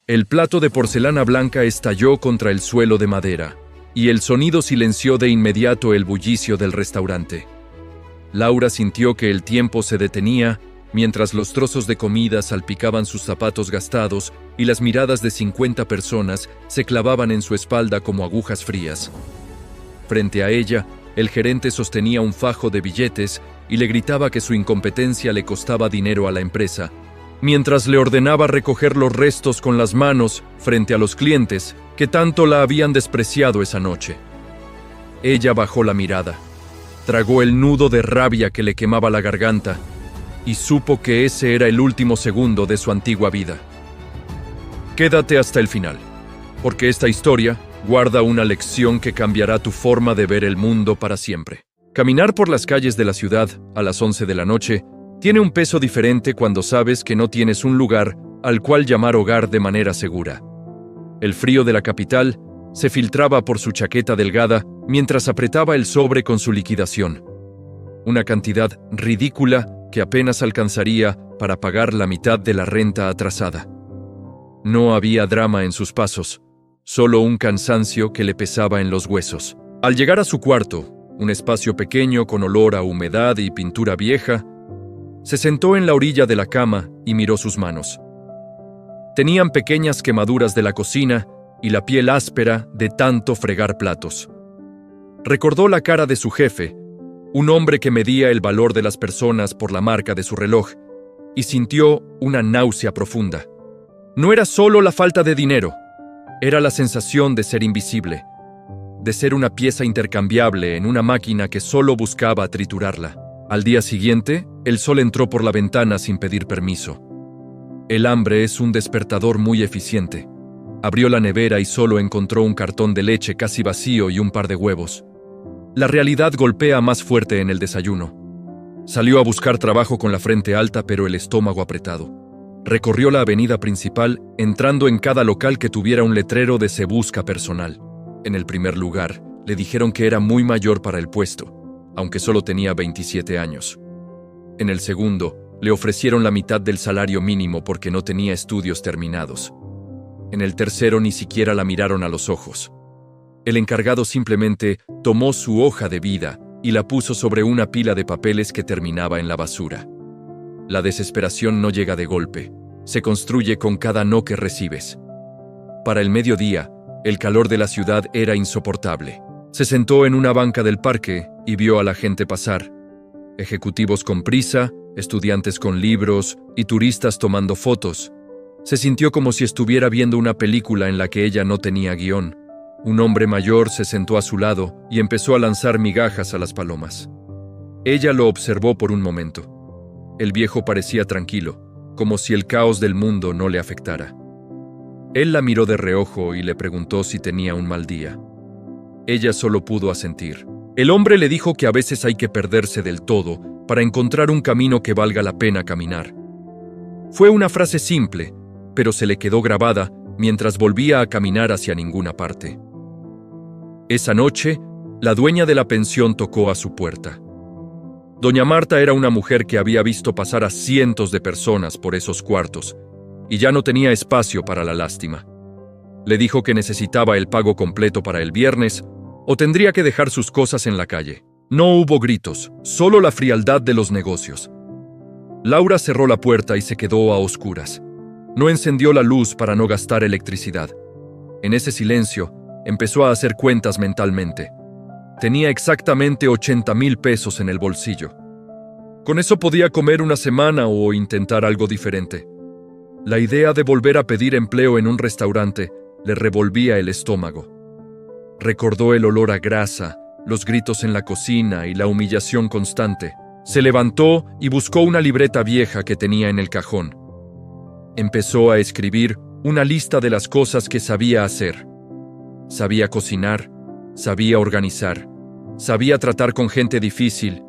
El plato de porcelana blanca estalló contra el suelo de madera, y el sonido silenció de inmediato el bullicio del restaurante. Laura sintió que el tiempo se detenía mientras los trozos de comida salpicaban sus zapatos gastados y las miradas de 50 personas se clavaban en su espalda como agujas frías. Frente a ella, el gerente sostenía un fajo de billetes y le gritaba que su incompetencia le costaba dinero a la empresa, mientras le ordenaba recoger los restos con las manos frente a los clientes que tanto la habían despreciado esa noche. Ella bajó la mirada, tragó el nudo de rabia que le quemaba la garganta y supo que ese era el último segundo de su antigua vida. Quédate hasta el final, porque esta historia guarda una lección que cambiará tu forma de ver el mundo para siempre. Caminar por las calles de la ciudad a las 11 de la noche tiene un peso diferente cuando sabes que no tienes un lugar al cual llamar hogar de manera segura. El frío de la capital se filtraba por su chaqueta delgada mientras apretaba el sobre con su liquidación. Una cantidad ridícula que apenas alcanzaría para pagar la mitad de la renta atrasada. No había drama en sus pasos, solo un cansancio que le pesaba en los huesos. Al llegar a su cuarto, un espacio pequeño con olor a humedad y pintura vieja, se sentó en la orilla de la cama y miró sus manos. Tenían pequeñas quemaduras de la cocina y la piel áspera de tanto fregar platos. Recordó la cara de su jefe, un hombre que medía el valor de las personas por la marca de su reloj, y sintió una náusea profunda. No era solo la falta de dinero, era la sensación de ser invisible, de ser una pieza intercambiable en una máquina que solo buscaba triturarla. Al día siguiente, el sol entró por la ventana sin pedir permiso. El hambre es un despertador muy eficiente. Abrió la nevera y solo encontró un cartón de leche casi vacío y un par de huevos. La realidad golpea más fuerte en el desayuno. Salió a buscar trabajo con la frente alta pero el estómago apretado. Recorrió la avenida principal, entrando en cada local que tuviera un letrero de "Se busca personal". En el primer lugar, le dijeron que era muy mayor para el puesto, aunque solo tenía 27 años. En el segundo, le ofrecieron la mitad del salario mínimo porque no tenía estudios terminados. En el tercero ni siquiera la miraron a los ojos. El encargado simplemente tomó su hoja de vida y la puso sobre una pila de papeles que terminaba en la basura. La desesperación no llega de golpe, se construye con cada no que recibes. Para el mediodía, el calor de la ciudad era insoportable. Se sentó en una banca del parque y vio a la gente pasar. Ejecutivos con prisa, estudiantes con libros y turistas tomando fotos. Se sintió como si estuviera viendo una película en la que ella no tenía guión. Un hombre mayor se sentó a su lado y empezó a lanzar migajas a las palomas. Ella lo observó por un momento. El viejo parecía tranquilo, como si el caos del mundo no le afectara. Él la miró de reojo y le preguntó si tenía un mal día. Ella solo pudo asentir. El hombre le dijo que a veces hay que perderse del todo para encontrar un camino que valga la pena caminar. Fue una frase simple, pero se le quedó grabada mientras volvía a caminar hacia ninguna parte. Esa noche, la dueña de la pensión tocó a su puerta. Doña Marta era una mujer que había visto pasar a cientos de personas por esos cuartos y ya no tenía espacio para la lástima. Le dijo que necesitaba el pago completo para el viernes o tendría que dejar sus cosas en la calle. No hubo gritos, solo la frialdad de los negocios. Laura cerró la puerta y se quedó a oscuras. No encendió la luz para no gastar electricidad. En ese silencio, empezó a hacer cuentas mentalmente. Tenía exactamente 80,000 pesos en el bolsillo. Con eso podía comer una semana o intentar algo diferente. La idea de volver a pedir empleo en un restaurante le revolvía el estómago. Recordó el olor a grasa, los gritos en la cocina y la humillación constante. Se levantó y buscó una libreta vieja que tenía en el cajón. Empezó a escribir una lista de las cosas que sabía hacer. Sabía cocinar, sabía organizar, sabía tratar con gente difícil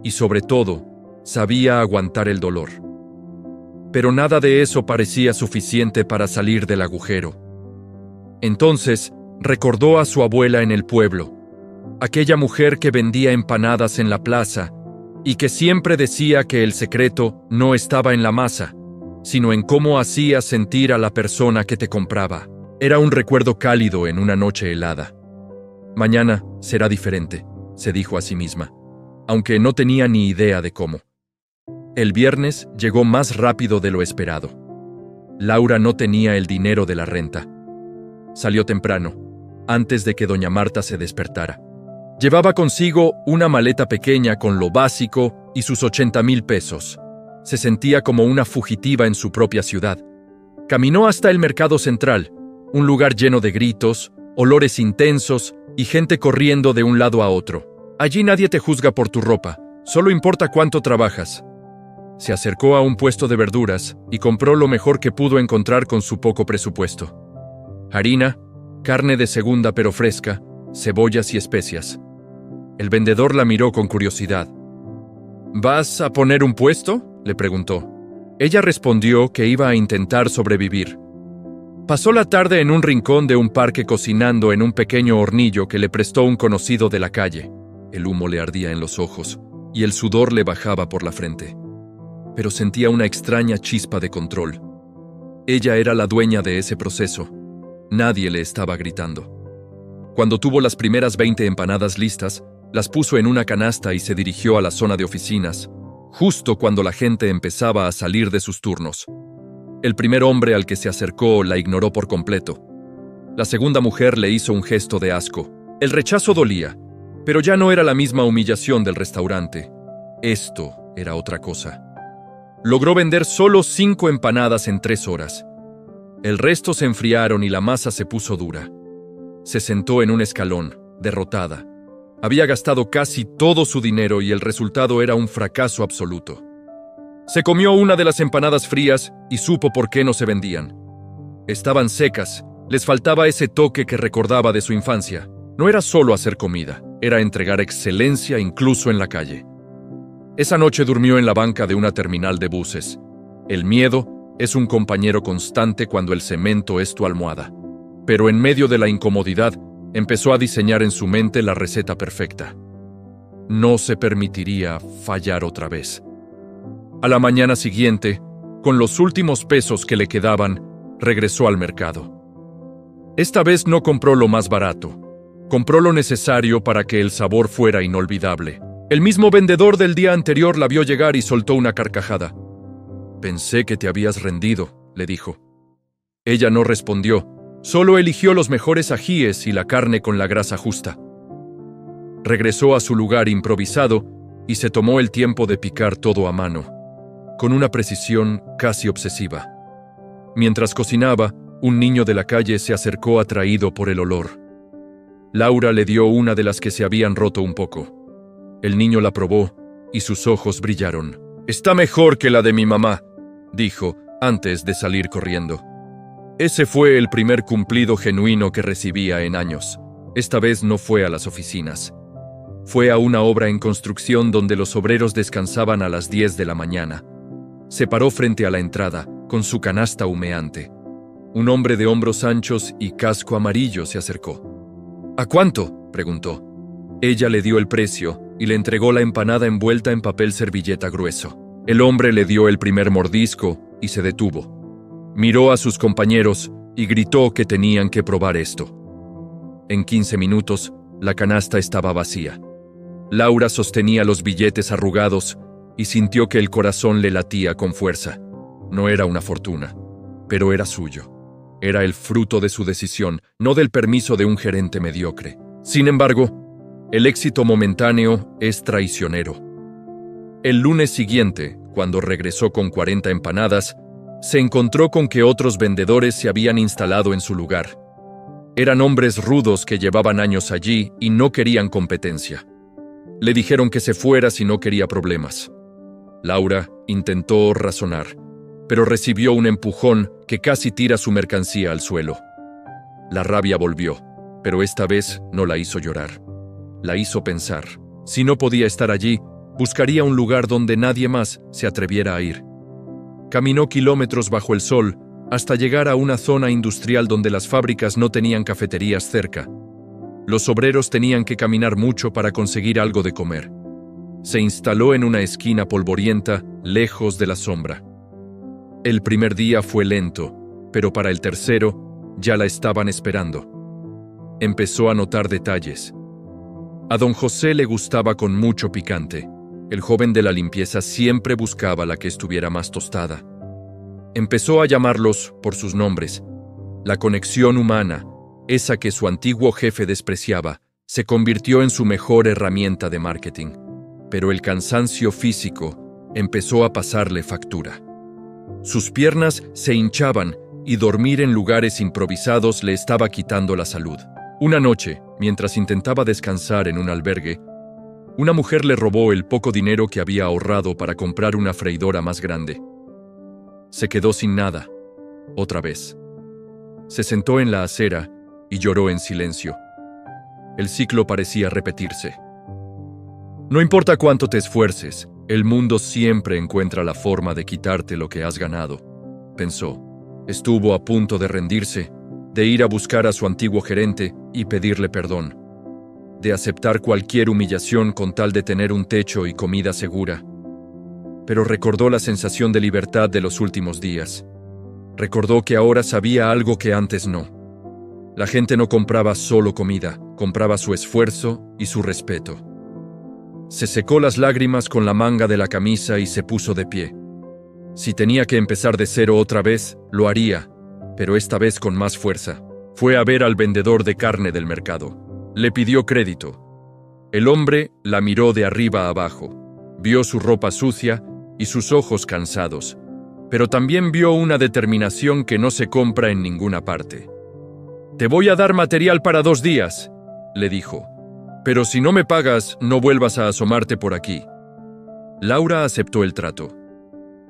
y, sobre todo, sabía aguantar el dolor. Pero nada de eso parecía suficiente para salir del agujero. Entonces, recordó a su abuela en el pueblo, aquella mujer que vendía empanadas en la plaza y que siempre decía que el secreto no estaba en la masa, sino en cómo hacías sentir a la persona que te compraba. Era un recuerdo cálido en una noche helada. Mañana será diferente, se dijo a sí misma, aunque no tenía ni idea de cómo. El viernes llegó más rápido de lo esperado. Laura no tenía el dinero de la renta. Salió temprano, antes de que doña Marta se despertara. Llevaba consigo una maleta pequeña con lo básico y sus 80,000 pesos. Se sentía como una fugitiva en su propia ciudad. Caminó hasta el mercado central, un lugar lleno de gritos, olores intensos y gente corriendo de un lado a otro. Allí nadie te juzga por tu ropa, solo importa cuánto trabajas. Se acercó a un puesto de verduras y compró lo mejor que pudo encontrar con su poco presupuesto. Harina, carne de segunda pero fresca, cebollas y especias. El vendedor la miró con curiosidad. ¿Vas a poner un puesto?, le preguntó. Ella respondió que iba a intentar sobrevivir. Pasó la tarde en un rincón de un parque cocinando en un pequeño hornillo que le prestó un conocido de la calle. El humo le ardía en los ojos y el sudor le bajaba por la frente. Pero sentía una extraña chispa de control. Ella era la dueña de ese proceso. Nadie le estaba gritando. Cuando tuvo las primeras 20 empanadas listas, las puso en una canasta y se dirigió a la zona de oficinas, justo cuando la gente empezaba a salir de sus turnos. El primer hombre al que se acercó la ignoró por completo. La segunda mujer le hizo un gesto de asco. El rechazo dolía, pero ya no era la misma humillación del restaurante. Esto era otra cosa. Logró vender solo 5 empanadas en 3 horas. El resto se enfriaron y la masa se puso dura. Se sentó en un escalón, derrotada. Había gastado casi todo su dinero y el resultado era un fracaso absoluto. Se comió una de las empanadas frías y supo por qué no se vendían. Estaban secas, les faltaba ese toque que recordaba de su infancia. No era solo hacer comida, era entregar excelencia incluso en la calle. Esa noche durmió en la banca de una terminal de buses. El miedo es un compañero constante cuando el cemento es tu almohada. Pero en medio de la incomodidad, empezó a diseñar en su mente la receta perfecta. No se permitiría fallar otra vez. A la mañana siguiente, con los últimos pesos que le quedaban, regresó al mercado. Esta vez no compró lo más barato. Compró lo necesario para que el sabor fuera inolvidable. El mismo vendedor del día anterior la vio llegar y soltó una carcajada. «Pensé que te habías rendido», le dijo. Ella no respondió. Solo eligió los mejores ajíes y la carne con la grasa justa. Regresó a su lugar improvisado y se tomó el tiempo de picar todo a mano, con una precisión casi obsesiva. Mientras cocinaba, un niño de la calle se acercó atraído por el olor. Laura le dio una de las que se habían roto un poco. El niño la probó y sus ojos brillaron. «Está mejor que la de mi mamá», dijo, antes de salir corriendo. Ese fue el primer cumplido genuino que recibía en años. Esta vez no fue a las oficinas. Fue a una obra en construcción donde los obreros descansaban a las 10 de la mañana. Se paró frente a la entrada, con su canasta humeante. Un hombre de hombros anchos y casco amarillo se acercó. «¿A cuánto?», preguntó. Ella le dio el precio y le entregó la empanada envuelta en papel servilleta grueso. El hombre le dio el primer mordisco y se detuvo. Miró a sus compañeros y gritó que tenían que probar esto. En 15 minutos, la canasta estaba vacía. Laura sostenía los billetes arrugados y sintió que el corazón le latía con fuerza. No era una fortuna, pero era suyo. Era el fruto de su decisión, no del permiso de un gerente mediocre. Sin embargo, el éxito momentáneo es traicionero. El lunes siguiente, cuando regresó con 40 empanadas, se encontró con que otros vendedores se habían instalado en su lugar. Eran hombres rudos que llevaban años allí y no querían competencia. Le dijeron que se fuera si no quería problemas. Laura intentó razonar, pero recibió un empujón que casi tira su mercancía al suelo. La rabia volvió, pero esta vez no la hizo llorar. La hizo pensar. Si no podía estar allí, buscaría un lugar donde nadie más se atreviera a ir. Caminó kilómetros bajo el sol hasta llegar a una zona industrial donde las fábricas no tenían cafeterías cerca. Los obreros tenían que caminar mucho para conseguir algo de comer. Se instaló en una esquina polvorienta, lejos de la sombra. El primer día fue lento, pero para el tercero ya la estaban esperando. Empezó a notar detalles. A don José le gustaba con mucho picante. El joven de la limpieza siempre buscaba la que estuviera más tostada. Empezó a llamarlos por sus nombres. La conexión humana, esa que su antiguo jefe despreciaba, se convirtió en su mejor herramienta de marketing. Pero el cansancio físico empezó a pasarle factura. Sus piernas se hinchaban y dormir en lugares improvisados le estaba quitando la salud. Una noche, mientras intentaba descansar en un albergue, una mujer le robó el poco dinero que había ahorrado para comprar una freidora más grande. Se quedó sin nada, otra vez. Se sentó en la acera y lloró en silencio. El ciclo parecía repetirse. No importa cuánto te esfuerces, el mundo siempre encuentra la forma de quitarte lo que has ganado, pensó. Estuvo a punto de rendirse, de ir a buscar a su antiguo gerente y pedirle perdón, de aceptar cualquier humillación con tal de tener un techo y comida segura. Pero recordó la sensación de libertad de los últimos días. Recordó que ahora sabía algo que antes no. La gente no compraba solo comida, compraba su esfuerzo y su respeto. Se secó las lágrimas con la manga de la camisa y se puso de pie. Si tenía que empezar de cero otra vez, lo haría, pero esta vez con más fuerza. Fue a ver al vendedor de carne del mercado. Le pidió crédito. El hombre la miró de arriba a abajo. Vio su ropa sucia y sus ojos cansados, pero también vio una determinación que no se compra en ninguna parte. «Te voy a dar material para 2 días», le dijo. «Pero si no me pagas, no vuelvas a asomarte por aquí». Laura aceptó el trato.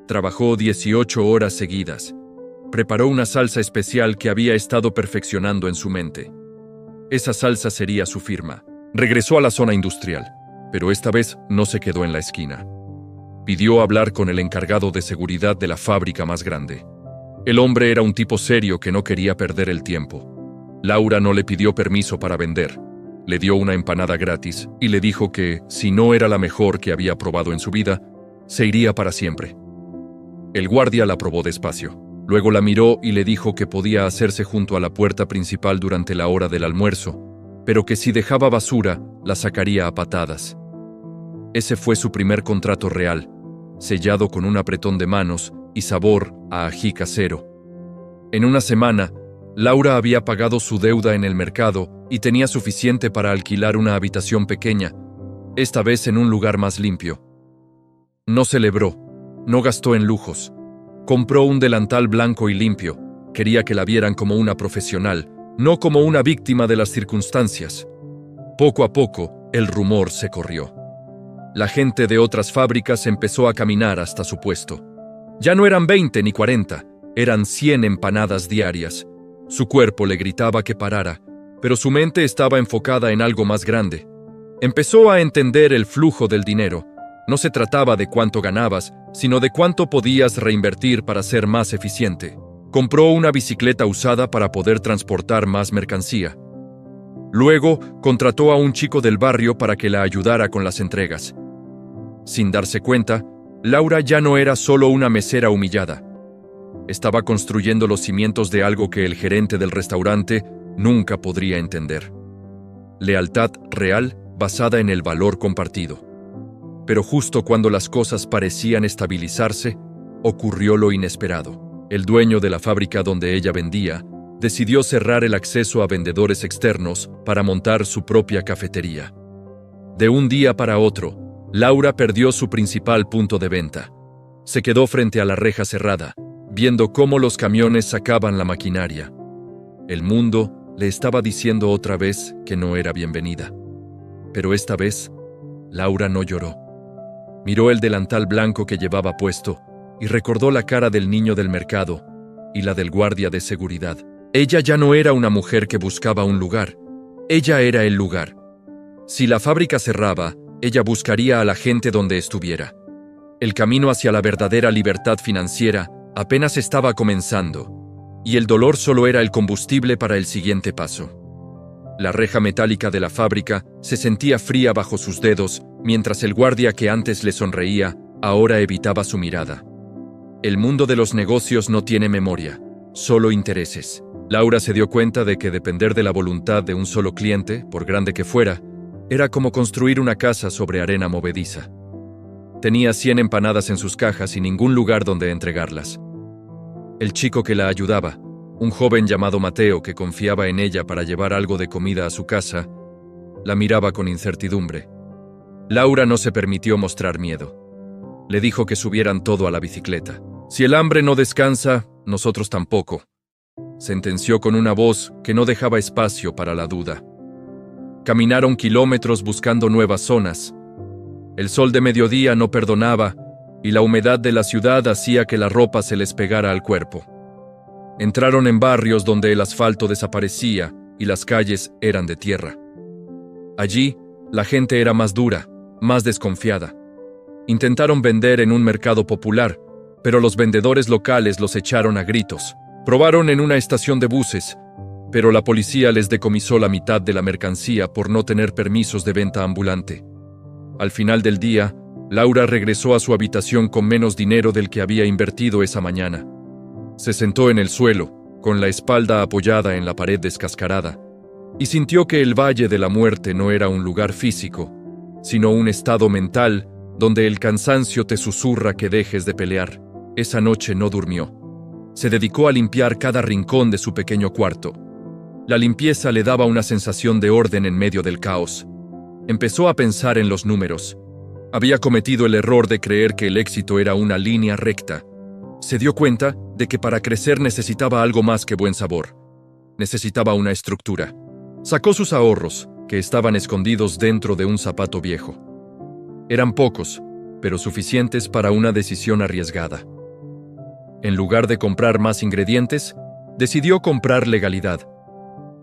Trabajó 18 horas seguidas. Preparó una salsa especial que había estado perfeccionando en su mente. Esa salsa sería su firma. Regresó a la zona industrial, pero esta vez no se quedó en la esquina. Pidió hablar con el encargado de seguridad de la fábrica más grande. El hombre era un tipo serio que no quería perder el tiempo. Laura no le pidió permiso para vender. Le dio una empanada gratis y le dijo que, si no era la mejor que había probado en su vida, se iría para siempre. El guardia la probó despacio. Luego la miró y le dijo que podía hacerse junto a la puerta principal durante la hora del almuerzo, pero que si dejaba basura, la sacaría a patadas. Ese fue su primer contrato real, sellado con un apretón de manos y sabor a ají casero. En una semana, Laura había pagado su deuda en el mercado y tenía suficiente para alquilar una habitación pequeña, esta vez en un lugar más limpio. No celebró, no gastó en lujos. Compró un delantal blanco y limpio. Quería que la vieran como una profesional, no como una víctima de las circunstancias. Poco a poco, el rumor se corrió. La gente de otras fábricas empezó a caminar hasta su puesto. Ya no eran 20 ni 40, eran 100 empanadas diarias. Su cuerpo le gritaba que parara, pero su mente estaba enfocada en algo más grande. Empezó a entender el flujo del dinero. No se trataba de cuánto ganabas, sino de cuánto podías reinvertir para ser más eficiente. Compró una bicicleta usada para poder transportar más mercancía. Luego, contrató a un chico del barrio para que la ayudara con las entregas. Sin darse cuenta, Laura ya no era solo una mesera humillada. Estaba construyendo los cimientos de algo que el gerente del restaurante nunca podría entender. Lealtad real basada en el valor compartido. Pero justo cuando las cosas parecían estabilizarse, ocurrió lo inesperado. El dueño de la fábrica donde ella vendía decidió cerrar el acceso a vendedores externos para montar su propia cafetería. De un día para otro, Laura perdió su principal punto de venta. Se quedó frente a la reja cerrada, viendo cómo los camiones sacaban la maquinaria. El mundo le estaba diciendo otra vez que no era bienvenida. Pero esta vez, Laura no lloró. Miró el delantal blanco que llevaba puesto y recordó la cara del niño del mercado y la del guardia de seguridad. Ella ya no era una mujer que buscaba un lugar. Ella era el lugar. Si la fábrica cerraba, ella buscaría a la gente donde estuviera. El camino hacia la verdadera libertad financiera apenas estaba comenzando, y el dolor solo era el combustible para el siguiente paso. La reja metálica de la fábrica se sentía fría bajo sus dedos, mientras el guardia que antes le sonreía, ahora evitaba su mirada. El mundo de los negocios no tiene memoria, solo intereses. Laura se dio cuenta de que depender de la voluntad de un solo cliente, por grande que fuera, era como construir una casa sobre arena movediza. Tenía 100 empanadas en sus cajas y ningún lugar donde entregarlas. El chico que la ayudaba, un joven llamado Mateo que confiaba en ella para llevar algo de comida a su casa, la miraba con incertidumbre. Laura no se permitió mostrar miedo. Le dijo que subieran todo a la bicicleta. «Si el hambre no descansa, nosotros tampoco», sentenció con una voz que no dejaba espacio para la duda. Caminaron kilómetros buscando nuevas zonas. El sol de mediodía no perdonaba y la humedad de la ciudad hacía que la ropa se les pegara al cuerpo. Entraron en barrios donde el asfalto desaparecía y las calles eran de tierra. Allí, la gente era más dura, más desconfiada. Intentaron vender en un mercado popular, pero los vendedores locales los echaron a gritos. Probaron en una estación de buses, pero la policía les decomisó la mitad de la mercancía por no tener permisos de venta ambulante. Al final del día, Laura regresó a su habitación con menos dinero del que había invertido esa mañana. Se sentó en el suelo, con la espalda apoyada en la pared descascarada, y sintió que el Valle de la Muerte no era un lugar físico, sino un estado mental donde el cansancio te susurra que dejes de pelear. Esa noche no durmió. Se dedicó a limpiar cada rincón de su pequeño cuarto. La limpieza le daba una sensación de orden en medio del caos. Empezó a pensar en los números. Había cometido el error de creer que el éxito era una línea recta. Se dio cuenta de que para crecer necesitaba algo más que buen sabor. Necesitaba una estructura. Sacó sus ahorros, que estaban escondidos dentro de un zapato viejo. Eran pocos, pero suficientes para una decisión arriesgada. En lugar de comprar más ingredientes, decidió comprar legalidad.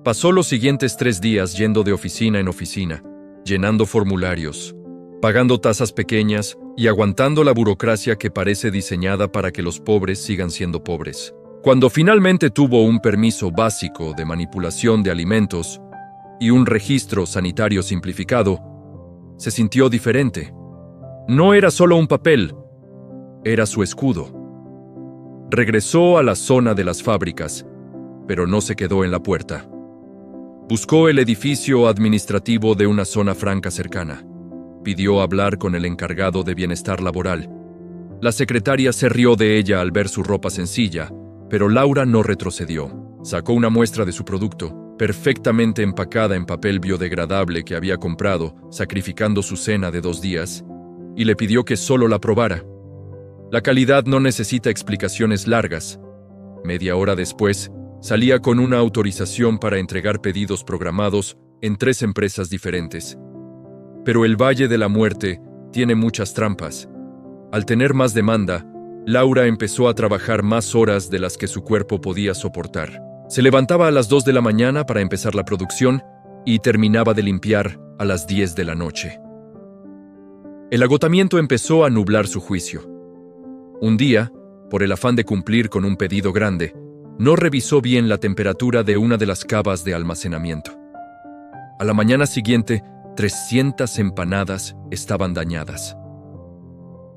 Pasó los siguientes 3 días yendo de oficina en oficina, llenando formularios, pagando tasas pequeñas y aguantando la burocracia que parece diseñada para que los pobres sigan siendo pobres. Cuando finalmente tuvo un permiso básico de manipulación de alimentos y un registro sanitario simplificado, se sintió diferente. No era solo un papel, era su escudo. Regresó a la zona de las fábricas, pero no se quedó en la puerta. Buscó el edificio administrativo de una zona franca cercana. Pidió hablar con el encargado de bienestar laboral. La secretaria se rió de ella al ver su ropa sencilla, pero Laura no retrocedió. Sacó una muestra de su producto, perfectamente empacada en papel biodegradable que había comprado, sacrificando su cena de 2 días, y le pidió que solo la probara. La calidad no necesita explicaciones largas. Media hora después, salía con una autorización para entregar pedidos programados en 3 empresas diferentes. Pero el Valle de la Muerte tiene muchas trampas. Al tener más demanda, Laura empezó a trabajar más horas de las que su cuerpo podía soportar. Se levantaba a las 2 de la mañana para empezar la producción y terminaba de limpiar a las 10 de la noche. El agotamiento empezó a nublar su juicio. Un día, por el afán de cumplir con un pedido grande, no revisó bien la temperatura de una de las cavas de almacenamiento. A la mañana siguiente, 300 empanadas estaban dañadas.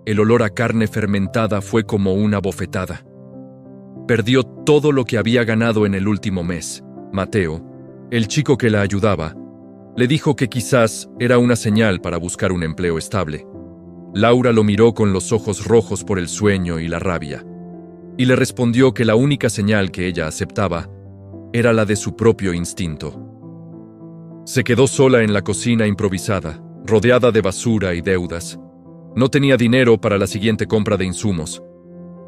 El olor a carne fermentada fue como una bofetada. Perdió todo lo que había ganado en el último mes. Mateo, el chico que la ayudaba, le dijo que quizás era una señal para buscar un empleo estable. Laura lo miró con los ojos rojos por el sueño y la rabia, y le respondió que la única señal que ella aceptaba era la de su propio instinto. Se quedó sola en la cocina improvisada, rodeada de basura y deudas. No tenía dinero para la siguiente compra de insumos.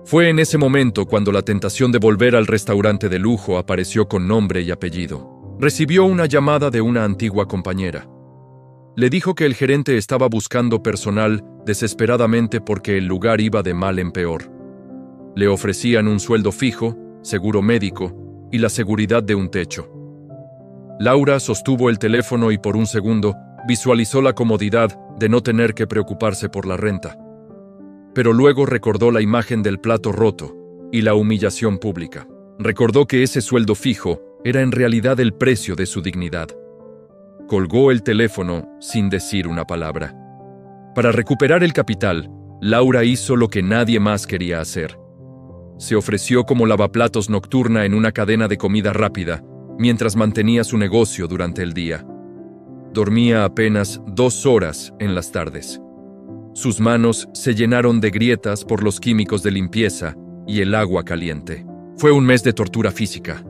Fue en ese momento cuando la tentación de volver al restaurante de lujo apareció con nombre y apellido. Recibió una llamada de una antigua compañera. Le dijo que el gerente estaba buscando personal desesperadamente porque el lugar iba de mal en peor. Le ofrecían un sueldo fijo, seguro médico y la seguridad de un techo. Laura sostuvo el teléfono y por un segundo visualizó la comodidad de no tener que preocuparse por la renta. Pero luego recordó la imagen del plato roto y la humillación pública. Recordó que ese sueldo fijo era en realidad el precio de su dignidad. Colgó el teléfono sin decir una palabra. Para recuperar el capital, Laura hizo lo que nadie más quería hacer. se ofreció como lavaplatos nocturna en una cadena de comida rápida, mientras mantenía su negocio durante el día. Dormía apenas 2 horas en las tardes. Sus manos se llenaron de grietas por los químicos de limpieza y el agua caliente. Fue un mes de tortura física.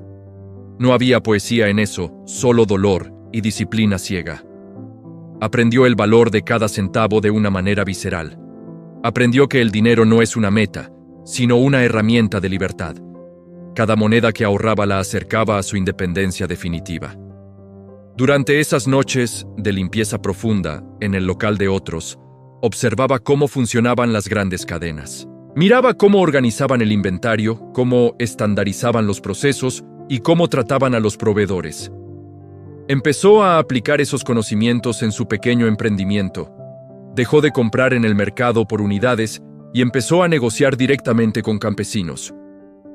No había poesía en eso, solo dolor y disciplina ciega. Aprendió el valor de cada centavo de una manera visceral. Aprendió que el dinero no es una meta, sino una herramienta de libertad. Cada moneda que ahorraba la acercaba a su independencia definitiva. Durante esas noches de limpieza profunda en el local de otros, observaba cómo funcionaban las grandes cadenas. Miraba cómo organizaban el inventario, cómo estandarizaban los procesos y cómo trataban a los proveedores. Empezó a aplicar esos conocimientos en su pequeño emprendimiento. Dejó de comprar en el mercado por unidades y empezó a negociar directamente con campesinos.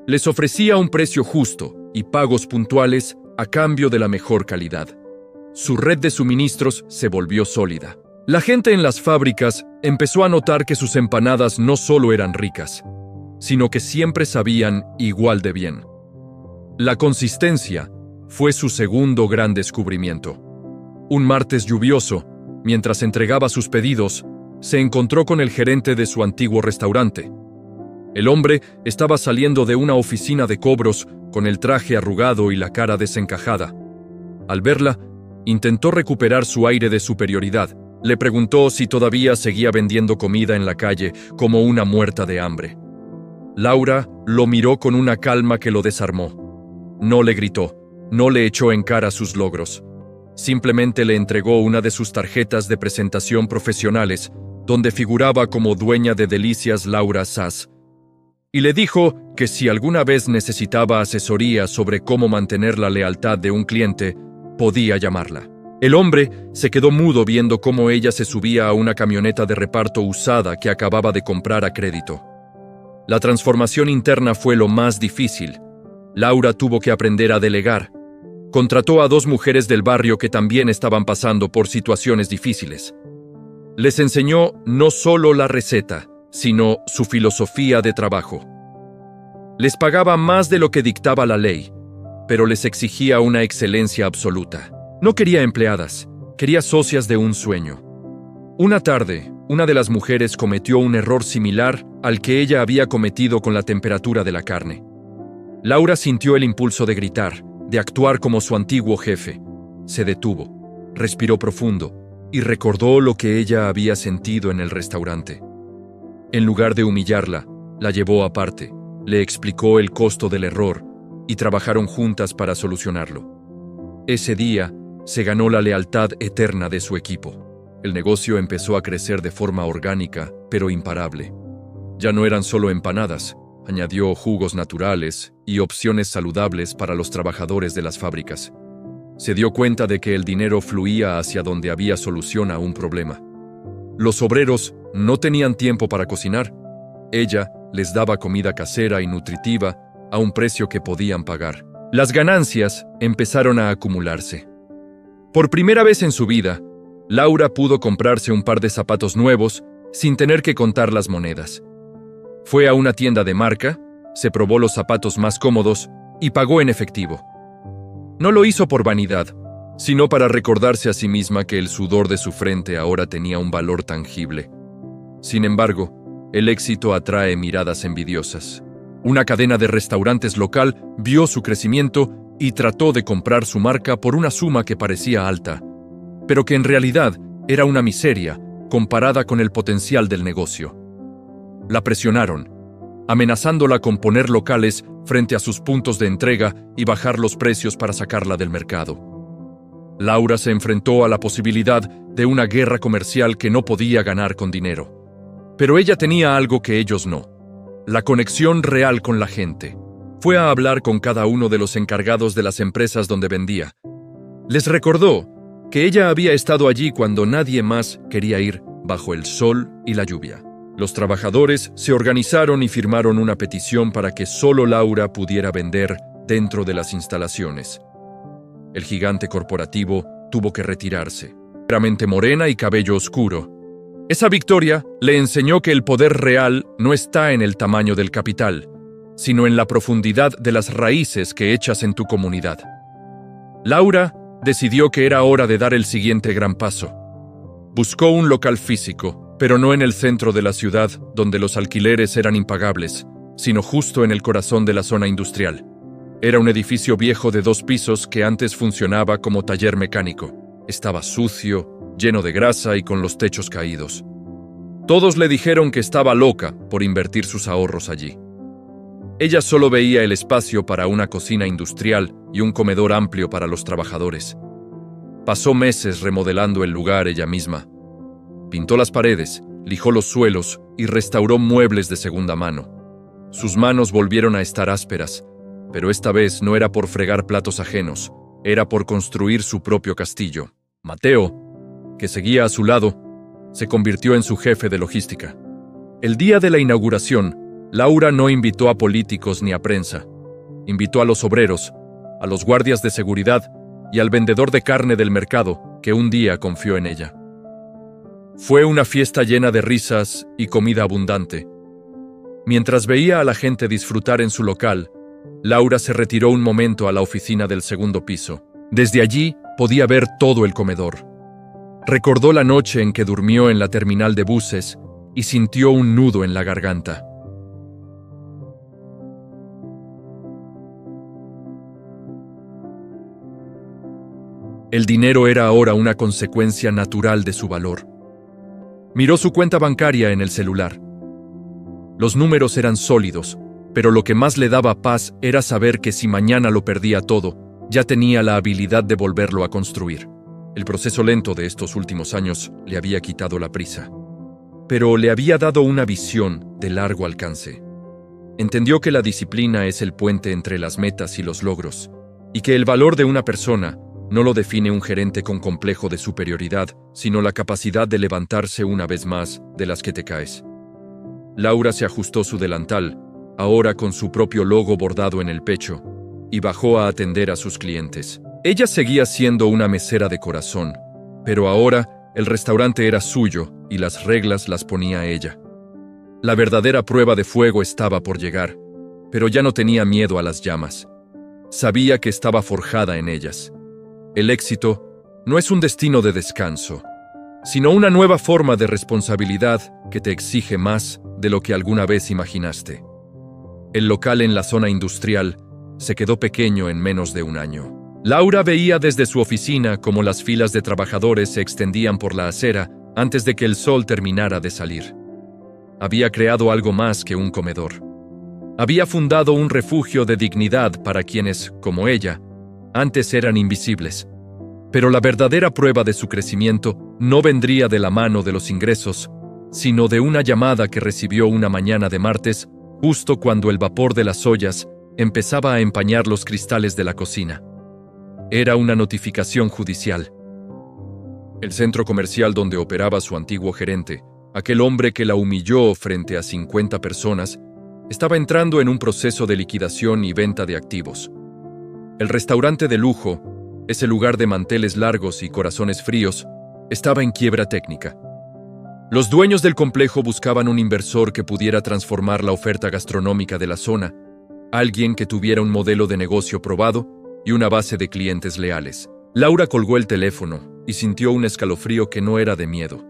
Les ofrecía un precio justo y pagos puntuales a cambio de la mejor calidad. Su red de suministros se volvió sólida. La gente en las fábricas empezó a notar que sus empanadas no solo eran ricas, sino que siempre sabían igual de bien. La consistencia fue su segundo gran descubrimiento. Un martes lluvioso, mientras entregaba sus pedidos, se encontró con el gerente de su antiguo restaurante. El hombre estaba saliendo de una oficina de cobros con el traje arrugado y la cara desencajada. Al verla, intentó recuperar su aire de superioridad. Le preguntó si todavía seguía vendiendo comida en la calle como una muerta de hambre. Laura lo miró con una calma que lo desarmó. No le gritó, no le echó en cara sus logros. Simplemente le entregó una de sus tarjetas de presentación profesionales, donde figuraba como dueña de Delicias Laura Sass, y le dijo que si alguna vez necesitaba asesoría sobre cómo mantener la lealtad de un cliente, podía llamarla. El hombre se quedó mudo viendo cómo ella se subía a una camioneta de reparto usada que acababa de comprar a crédito. La transformación interna fue lo más difícil. Laura tuvo que aprender a delegar. Contrató a 2 mujeres del barrio que también estaban pasando por situaciones difíciles. Les enseñó no solo la receta, sino su filosofía de trabajo. Les pagaba más de lo que dictaba la ley, pero les exigía una excelencia absoluta. No quería empleadas, quería socias de un sueño. Una tarde, una de las mujeres cometió un error similar al que ella había cometido con la temperatura de la carne. Laura sintió el impulso de gritar, de actuar como su antiguo jefe. Se detuvo, respiró profundo y recordó lo que ella había sentido en el restaurante. En lugar de humillarla, la llevó aparte, le explicó el costo del error y trabajaron juntas para solucionarlo. Ese día, se ganó la lealtad eterna de su equipo. El negocio empezó a crecer de forma orgánica, pero imparable. Ya no eran solo empanadas, añadió jugos naturales y opciones saludables para los trabajadores de las fábricas. Se dio cuenta de que el dinero fluía hacia donde había solución a un problema. Los obreros no tenían tiempo para cocinar. Ella les daba comida casera y nutritiva a un precio que podían pagar. Las ganancias empezaron a acumularse. Por primera vez en su vida, Laura pudo comprarse un par de zapatos nuevos sin tener que contar las monedas. Fue a una tienda de marca, se probó los zapatos más cómodos y pagó en efectivo. No lo hizo por vanidad, sino para recordarse a sí misma que el sudor de su frente ahora tenía un valor tangible. Sin embargo, el éxito atrae miradas envidiosas. Una cadena de restaurantes local vio su crecimiento y trató de comprar su marca por una suma que parecía alta, pero que en realidad era una miseria comparada con el potencial del negocio. La presionaron, amenazándola con poner locales frente a sus puntos de entrega y bajar los precios para sacarla del mercado. Laura se enfrentó a la posibilidad de una guerra comercial que no podía ganar con dinero. Pero ella tenía algo que ellos no: la conexión real con la gente. Fue a hablar con cada uno de los encargados de las empresas donde vendía. Les recordó que ella había estado allí cuando nadie más quería ir, bajo el sol y la lluvia. Los trabajadores se organizaron y firmaron una petición para que solo Laura pudiera vender dentro de las instalaciones. El gigante corporativo tuvo que retirarse. Era mente morena y cabello oscuro. Esa victoria le enseñó que el poder real no está en el tamaño del capital, sino en la profundidad de las raíces que echas en tu comunidad. Laura decidió que era hora de dar el siguiente gran paso. Buscó un local físico, pero no en el centro de la ciudad, donde los alquileres eran impagables, sino justo en el corazón de la zona industrial. Era un edificio viejo de 2 pisos que antes funcionaba como taller mecánico. Estaba sucio, lleno de grasa y con los techos caídos. Todos le dijeron que estaba loca por invertir sus ahorros allí. Ella solo veía el espacio para una cocina industrial y un comedor amplio para los trabajadores. Pasó meses remodelando el lugar ella misma. Pintó las paredes, lijó los suelos y restauró muebles de segunda mano. Sus manos volvieron a estar ásperas, pero esta vez no era por fregar platos ajenos, era por construir su propio castillo. Mateo, que seguía a su lado, se convirtió en su jefe de logística. El día de la inauguración, Laura no invitó a políticos ni a prensa. Invitó a los obreros, a los guardias de seguridad y al vendedor de carne del mercado, que un día confió en ella. Fue una fiesta llena de risas y comida abundante. Mientras veía a la gente disfrutar en su local, Laura se retiró un momento a la oficina del segundo piso. Desde allí podía ver todo el comedor. Recordó la noche en que durmió en la terminal de buses y sintió un nudo en la garganta. El dinero era ahora una consecuencia natural de su valor. Miró su cuenta bancaria en el celular. Los números eran sólidos, pero lo que más le daba paz era saber que si mañana lo perdía todo, ya tenía la habilidad de volverlo a construir. El proceso lento de estos últimos años le había quitado la prisa, pero le había dado una visión de largo alcance. Entendió que la disciplina es el puente entre las metas y los logros, y que el valor de una persona no lo define un gerente con complejo de superioridad, sino la capacidad de levantarse una vez más de las que te caes. Laura se ajustó su delantal, ahora con su propio logo bordado en el pecho, y bajó a atender a sus clientes. Ella seguía siendo una mesera de corazón, pero ahora el restaurante era suyo y las reglas las ponía ella. La verdadera prueba de fuego estaba por llegar, pero ya no tenía miedo a las llamas. Sabía que estaba forjada en ellas. El éxito no es un destino de descanso, sino una nueva forma de responsabilidad que te exige más de lo que alguna vez imaginaste. El local en la zona industrial se quedó pequeño en menos de un año. Laura veía desde su oficina cómo las filas de trabajadores se extendían por la acera antes de que el sol terminara de salir. Había creado algo más que un comedor. Había fundado un refugio de dignidad para quienes, como ella, antes eran invisibles. Pero la verdadera prueba de su crecimiento no vendría de la mano de los ingresos, sino de una llamada que recibió una mañana de martes, justo cuando el vapor de las ollas empezaba a empañar los cristales de la cocina. Era una notificación judicial. El centro comercial donde operaba su antiguo gerente, aquel hombre que la humilló frente a 50 personas, estaba entrando en un proceso de liquidación y venta de activos. El restaurante de lujo, ese lugar de manteles largos y corazones fríos, estaba en quiebra técnica. Los dueños del complejo buscaban un inversor que pudiera transformar la oferta gastronómica de la zona, alguien que tuviera un modelo de negocio probado y una base de clientes leales. Laura colgó el teléfono y sintió un escalofrío que no era de miedo,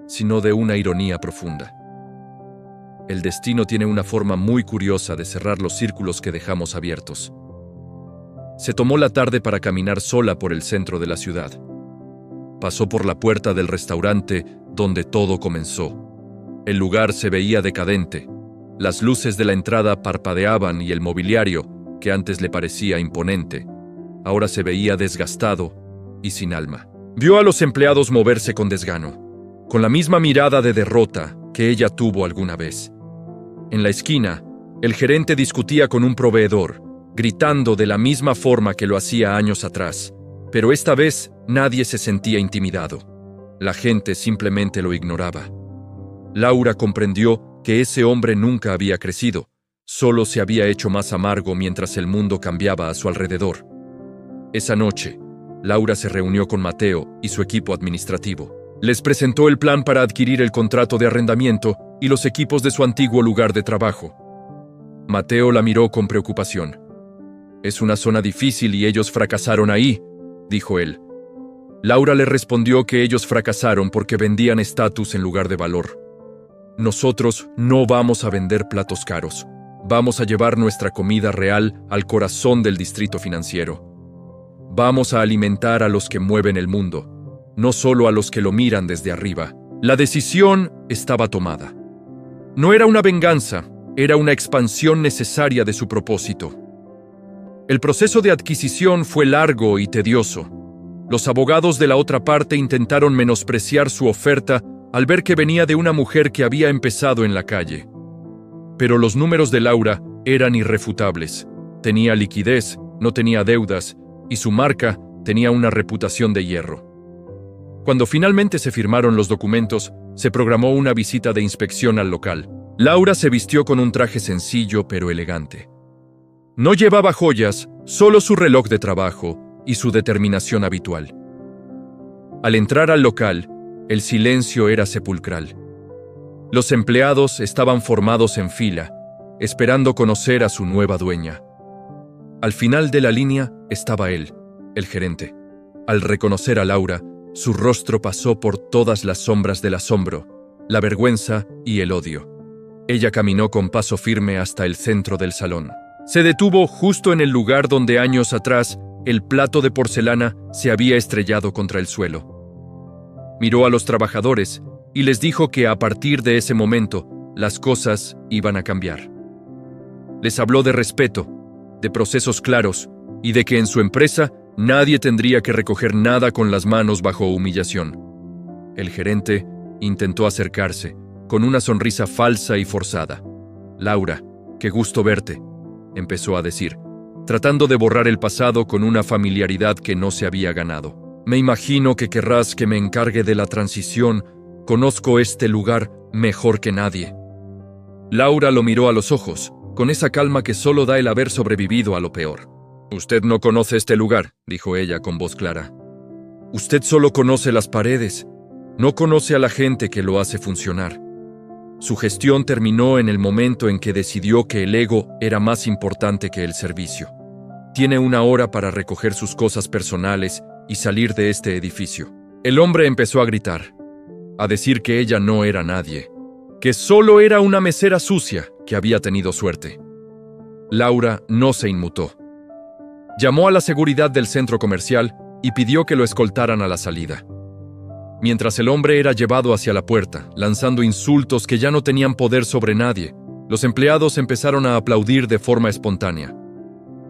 sino de una ironía profunda. El destino tiene una forma muy curiosa de cerrar los círculos que dejamos abiertos. Se tomó la tarde para caminar sola por el centro de la ciudad. Pasó por la puerta del restaurante donde todo comenzó. El lugar se veía decadente. Las luces de la entrada parpadeaban y el mobiliario, que antes le parecía imponente, ahora se veía desgastado y sin alma. Vio a los empleados moverse con desgano, con la misma mirada de derrota que ella tuvo alguna vez. En la esquina, el gerente discutía con un proveedor, gritando de la misma forma que lo hacía años atrás, pero esta vez nadie se sentía intimidado. La gente simplemente lo ignoraba. Laura comprendió que ese hombre nunca había crecido, solo se había hecho más amargo mientras el mundo cambiaba a su alrededor. Esa noche, Laura se reunió con Mateo y su equipo administrativo. Les presentó el plan para adquirir el contrato de arrendamiento y los equipos de su antiguo lugar de trabajo. Mateo la miró con preocupación. «Es una zona difícil y ellos fracasaron ahí», dijo él. Laura le respondió que ellos fracasaron porque vendían estatus en lugar de valor. «Nosotros no vamos a vender platos caros. Vamos a llevar nuestra comida real al corazón del distrito financiero. Vamos a alimentar a los que mueven el mundo, no solo a los que lo miran desde arriba». La decisión estaba tomada. No era una venganza, era una expansión necesaria de su propósito. El proceso de adquisición fue largo y tedioso. Los abogados de la otra parte intentaron menospreciar su oferta al ver que venía de una mujer que había empezado en la calle. Pero los números de Laura eran irrefutables. Tenía liquidez, no tenía deudas, y su marca tenía una reputación de hierro. Cuando finalmente se firmaron los documentos, se programó una visita de inspección al local. Laura se vistió con un traje sencillo pero elegante. No llevaba joyas, solo su reloj de trabajo y su determinación habitual. Al entrar al local, el silencio era sepulcral. Los empleados estaban formados en fila, esperando conocer a su nueva dueña. Al final de la línea estaba él, el gerente. Al reconocer a Laura, su rostro pasó por todas las sombras del asombro, la vergüenza y el odio. Ella caminó con paso firme hasta el centro del salón. Se detuvo justo en el lugar donde años atrás el plato de porcelana se había estrellado contra el suelo. Miró a los trabajadores y les dijo que a partir de ese momento las cosas iban a cambiar. Les habló de respeto, de procesos claros y de que en su empresa nadie tendría que recoger nada con las manos bajo humillación. El gerente intentó acercarse, con una sonrisa falsa y forzada. «Laura, qué gusto verte», empezó a decir, tratando de borrar el pasado con una familiaridad que no se había ganado. «Me imagino que querrás que me encargue de la transición. Conozco este lugar mejor que nadie». Laura lo miró a los ojos, con esa calma que solo da el haber sobrevivido a lo peor. «Usted no conoce este lugar», dijo ella con voz clara. «Usted solo conoce las paredes, no conoce a la gente que lo hace funcionar». Su gestión terminó en el momento en que decidió que el ego era más importante que el servicio. «Tiene 1 hora para recoger sus cosas personales y salir de este edificio». El hombre empezó a gritar, a decir que ella no era nadie, que solo era una mesera sucia que había tenido suerte. Laura no se inmutó. Llamó a la seguridad del centro comercial y pidió que lo escoltaran a la salida. Mientras el hombre era llevado hacia la puerta, lanzando insultos que ya no tenían poder sobre nadie, los empleados empezaron a aplaudir de forma espontánea.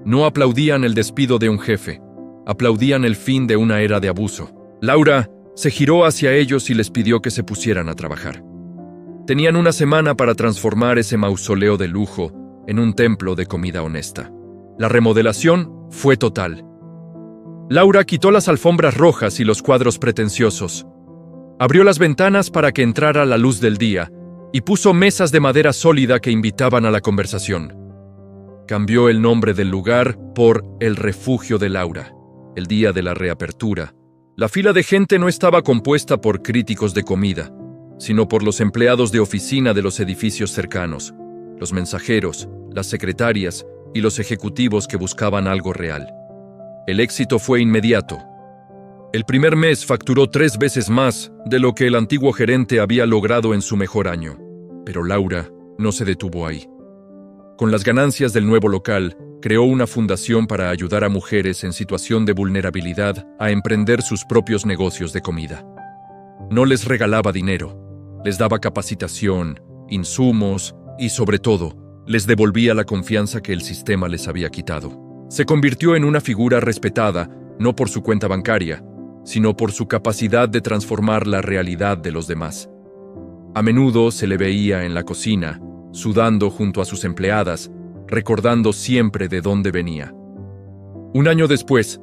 No aplaudían el despido de un jefe, aplaudían el fin de una era de abuso. Laura se giró hacia ellos y les pidió que se pusieran a trabajar. Tenían 1 semana para transformar ese mausoleo de lujo en un templo de comida honesta. La remodelación fue total. Laura quitó las alfombras rojas y los cuadros pretenciosos. Abrió las ventanas para que entrara la luz del día y puso mesas de madera sólida que invitaban a la conversación. Cambió el nombre del lugar por El Refugio de Laura. El día de la reapertura, la fila de gente no estaba compuesta por críticos de comida, sino por los empleados de oficina de los edificios cercanos, los mensajeros, las secretarias y los ejecutivos que buscaban algo real. El éxito fue inmediato. El primer mes facturó 3 veces más de lo que el antiguo gerente había logrado en su mejor año. Pero Laura no se detuvo ahí. Con las ganancias del nuevo local, creó una fundación para ayudar a mujeres en situación de vulnerabilidad a emprender sus propios negocios de comida. No les regalaba dinero, les daba capacitación, insumos y, sobre todo, les devolvía la confianza que el sistema les había quitado. Se convirtió en una figura respetada, no por su cuenta bancaria, sino por su capacidad de transformar la realidad de los demás. A menudo se le veía en la cocina, sudando junto a sus empleadas, recordando siempre de dónde venía. 1 año después,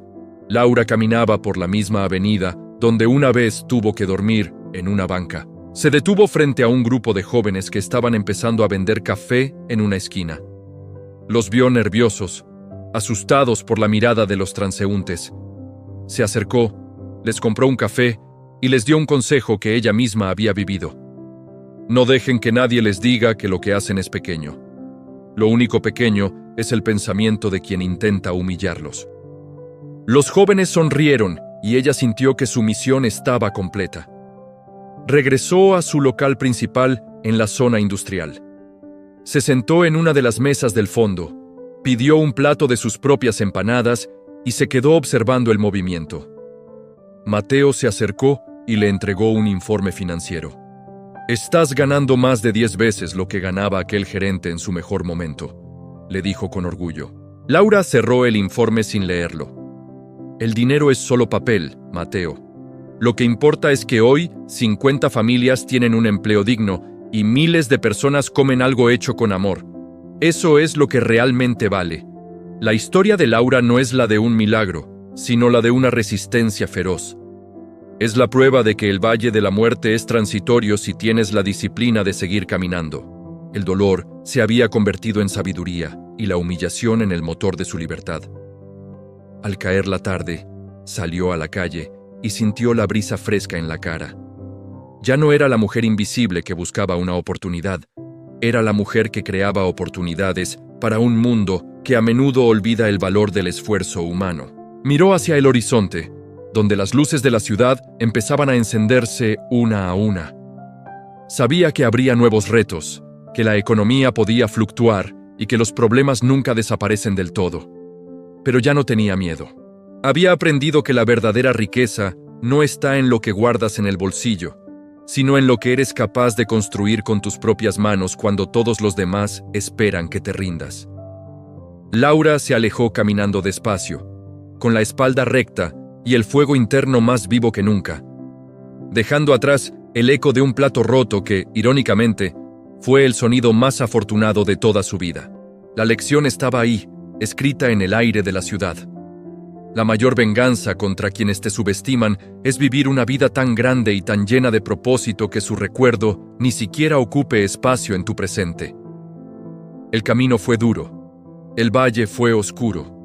Laura caminaba por la misma avenida donde una vez tuvo que dormir en una banca. Se detuvo frente a un grupo de jóvenes que estaban empezando a vender café en una esquina. Los vio nerviosos, asustados por la mirada de los transeúntes. Se acercó, les compró un café y les dio un consejo que ella misma había vivido. No dejen que nadie les diga que lo que hacen es pequeño. Lo único pequeño es el pensamiento de quien intenta humillarlos. Los jóvenes sonrieron y ella sintió que su misión estaba completa. Regresó a su local principal en la zona industrial. Se sentó en una de las mesas del fondo, pidió un plato de sus propias empanadas y se quedó observando el movimiento. Mateo se acercó y le entregó un informe financiero. «Estás ganando más de 10 veces lo que ganaba aquel gerente en su mejor momento», le dijo con orgullo. Laura cerró el informe sin leerlo. «El dinero es solo papel, Mateo. Lo que importa es que hoy 50 familias tienen un empleo digno y miles de personas comen algo hecho con amor. Eso es lo que realmente vale. La historia de Laura no es la de un milagro, sino la de una resistencia feroz. Es la prueba de que el valle de la muerte es transitorio si tienes la disciplina de seguir caminando. El dolor se había convertido en sabiduría y la humillación en el motor de su libertad. Al caer la tarde, salió a la calle y sintió la brisa fresca en la cara. Ya no era la mujer invisible que buscaba una oportunidad, era la mujer que creaba oportunidades para un mundo que a menudo olvida el valor del esfuerzo humano. Miró hacia el horizonte, donde las luces de la ciudad empezaban a encenderse una a una. Sabía que habría nuevos retos, que la economía podía fluctuar y que los problemas nunca desaparecen del todo. Pero ya no tenía miedo. Había aprendido que la verdadera riqueza no está en lo que guardas en el bolsillo, sino en lo que eres capaz de construir con tus propias manos cuando todos los demás esperan que te rindas. Laura se alejó caminando despacio, con la espalda recta y el fuego interno más vivo que nunca, dejando atrás el eco de un plato roto que, irónicamente, fue el sonido más afortunado de toda su vida. La lección estaba ahí, escrita en el aire de la ciudad. La mayor venganza contra quienes te subestiman es vivir una vida tan grande y tan llena de propósito que su recuerdo ni siquiera ocupe espacio en tu presente. El camino fue duro, el valle fue oscuro,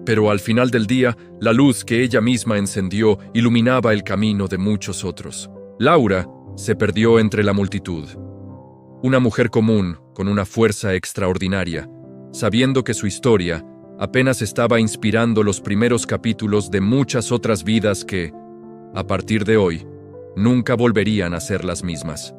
pero al final del día, la luz que ella misma encendió iluminaba el camino de muchos otros. Laura se perdió entre la multitud. Una mujer común, con una fuerza extraordinaria, sabiendo que su historia apenas estaba inspirando los primeros capítulos de muchas otras vidas que, a partir de hoy, nunca volverían a ser las mismas.